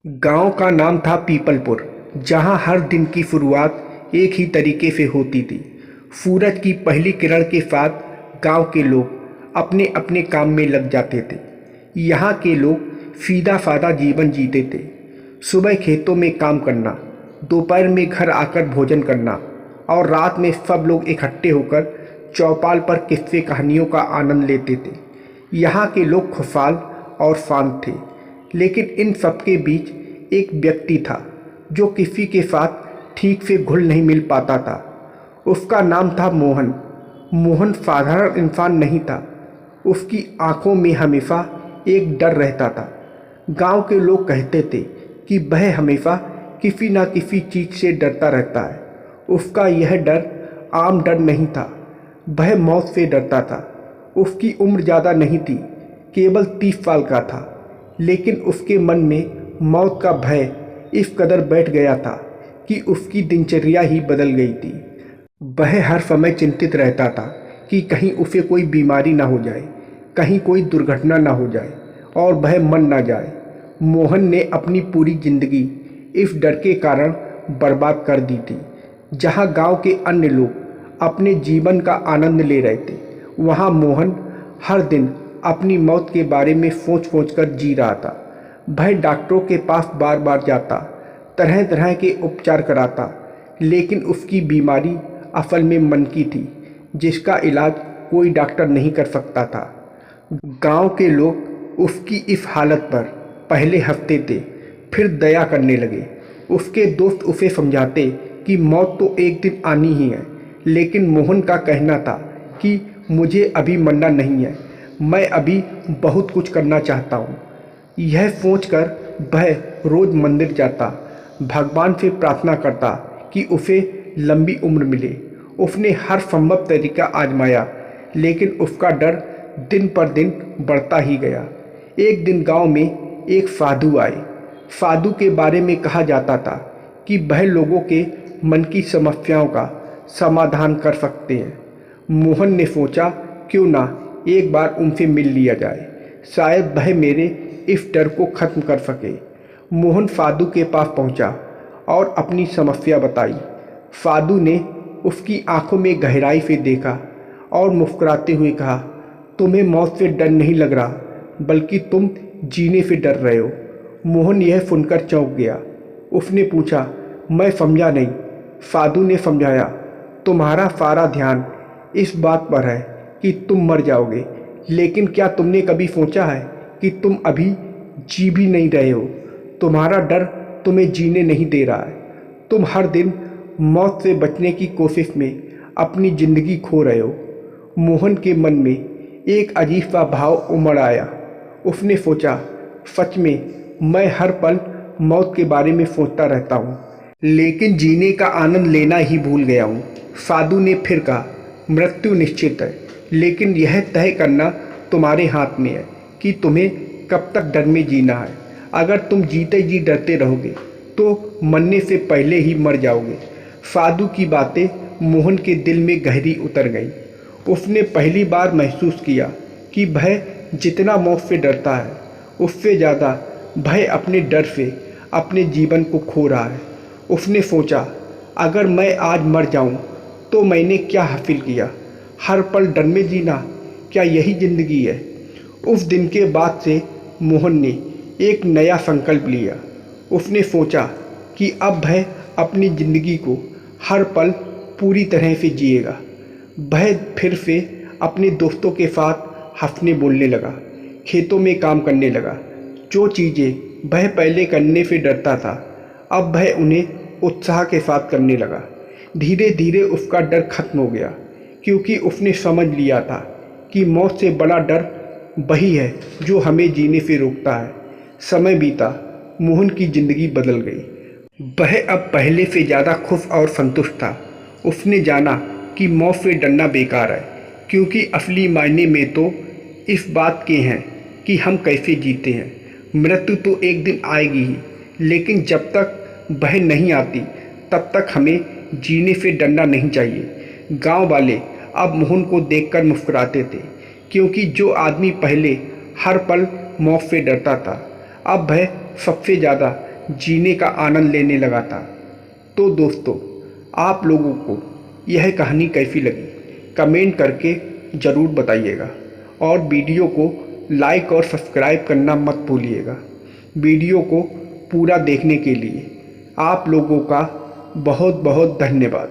गांव का नाम था पीपलपुर, जहां हर दिन की शुरुआत एक ही तरीके से होती थी। सूरज की पहली किरण के साथ गांव के लोग अपने अपने काम में लग जाते थे। यहाँ के लोग सीधा साधा जीवन जीते थे। सुबह खेतों में काम करना, दोपहर में घर आकर भोजन करना और रात में सब लोग इकट्ठे होकर चौपाल पर किस्से कहानियों का आनंद लेते थे। यहाँ के लोग खुशहाल और शांत थे, लेकिन इन सबके बीच एक व्यक्ति था जो किसी के साथ ठीक से घुल नहीं मिल पाता था। उसका नाम था मोहन। मोहन साधारण इंसान नहीं था। उसकी आंखों में हमेशा एक डर रहता था। गांव के लोग कहते थे कि वह हमेशा किसी न किसी चीज़ से डरता रहता है। उसका यह डर आम डर नहीं था, वह मौत से डरता था। उसकी उम्र ज़्यादा नहीं थी, केवल 30 साल का था, लेकिन उसके मन में मौत का भय इस कदर बैठ गया था कि उसकी दिनचर्या ही बदल गई थी। वह हर समय चिंतित रहता था कि कहीं उसे कोई बीमारी ना हो जाए, कहीं कोई दुर्घटना ना हो जाए और वह मर ना जाए। मोहन ने अपनी पूरी जिंदगी इस डर के कारण बर्बाद कर दी थी। जहां गांव के अन्य लोग अपने जीवन का आनंद ले रहे थे, वहां मोहन हर दिन अपनी मौत के बारे में सोच सोच कर जी रहा था। वह डॉक्टरों के पास बार बार जाता, तरह तरह के उपचार कराता, लेकिन उसकी बीमारी असल में मन की थी, जिसका इलाज कोई डॉक्टर नहीं कर सकता था। गांव के लोग उसकी इस हालत पर पहले हंसते थे, फिर दया करने लगे। उसके दोस्त उसे समझाते कि मौत तो एक दिन आनी ही है, लेकिन मोहन का कहना था कि मुझे अभी मरना नहीं है, मैं अभी बहुत कुछ करना चाहता हूँ। यह सोचकर वह रोज मंदिर जाता, भगवान से प्रार्थना करता कि उसे लंबी उम्र मिले। उसने हर संभव तरीका आजमाया, लेकिन उसका डर दिन पर दिन बढ़ता ही गया। एक दिन गांव में एक साधु आए। साधु के बारे में कहा जाता था कि वह लोगों के मन की समस्याओं का समाधान कर सकते हैं। मोहन ने सोचा, क्यों ना एक बार उनसे मिल लिया जाए, शायद वह मेरे इस डर को खत्म कर सके। मोहन साधु के पास पहुंचा और अपनी समस्या बताई। साधु ने उसकी आंखों में गहराई से देखा और मुस्कुराते हुए कहा, तुम्हें मौत से डर नहीं लग रहा, बल्कि तुम जीने से डर रहे हो। मोहन यह सुनकर चौंक गया। उसने पूछा, मैं समझा नहीं। साधु ने समझाया, तुम्हारा सारा ध्यान इस बात पर है कि तुम मर जाओगे, लेकिन क्या तुमने कभी सोचा है कि तुम अभी जी भी नहीं रहे हो? तुम्हारा डर तुम्हें जीने नहीं दे रहा है। तुम हर दिन मौत से बचने की कोशिश में अपनी ज़िंदगी खो रहे हो। मोहन के मन में एक अजीब सा भाव उमड़ आया। उसने सोचा, सच में मैं हर पल मौत के बारे में सोचता रहता हूँ, लेकिन जीने का आनंद लेना ही भूल गया हूँ। साधु ने फिर कहा, मृत्यु निश्चित है, लेकिन यह तय करना तुम्हारे हाथ में है कि तुम्हें कब तक डर में जीना है। अगर तुम जीते जी डरते रहोगे तो मरने से पहले ही मर जाओगे। साधु की बातें मोहन के दिल में गहरी उतर गई। उसने पहली बार महसूस किया कि वह जितना मौत से डरता है, उससे ज़्यादा वह अपने डर से अपने जीवन को खो रहा है। उसने सोचा, अगर मैं आज मर जाऊं तो मैंने क्या हासिल किया? हर पल डर में जीना, क्या यही ज़िंदगी है? उस दिन के बाद से मोहन ने एक नया संकल्प लिया। उसने सोचा कि अब वह अपनी ज़िंदगी को हर पल पूरी तरह से जिएगा। वह फिर से अपने दोस्तों के साथ हंसने बोलने लगा, खेतों में काम करने लगा। जो चीज़ें वह पहले करने से डरता था, अब वह उन्हें उत्साह के साथ करने लगा। धीरे धीरे उसका डर खत्म हो गया, क्योंकि उसने समझ लिया था कि मौत से बड़ा डर वही है जो हमें जीने से रोकता है। समय बीता, मोहन की ज़िंदगी बदल गई। वह अब पहले से ज़्यादा खुश और संतुष्ट था। उसने जाना कि मौत से डरना बेकार है, क्योंकि असली मायने में तो इस बात के हैं कि हम कैसे जीते हैं। मृत्यु तो एक दिन आएगी ही, लेकिन जब तक वह नहीं आती तब तक हमें जीने से डरना नहीं चाहिए। गांव वाले अब मोहन को देखकर मुस्कुराते थे, क्योंकि जो आदमी पहले हर पल मौत से डरता था, अब वह सबसे ज़्यादा जीने का आनंद लेने लगा था। तो दोस्तों, आप लोगों को यह कहानी कैसी लगी कमेंट करके ज़रूर बताइएगा और वीडियो को लाइक और सब्सक्राइब करना मत भूलिएगा। वीडियो को पूरा देखने के लिए आप लोगों का बहुत बहुत धन्यवाद।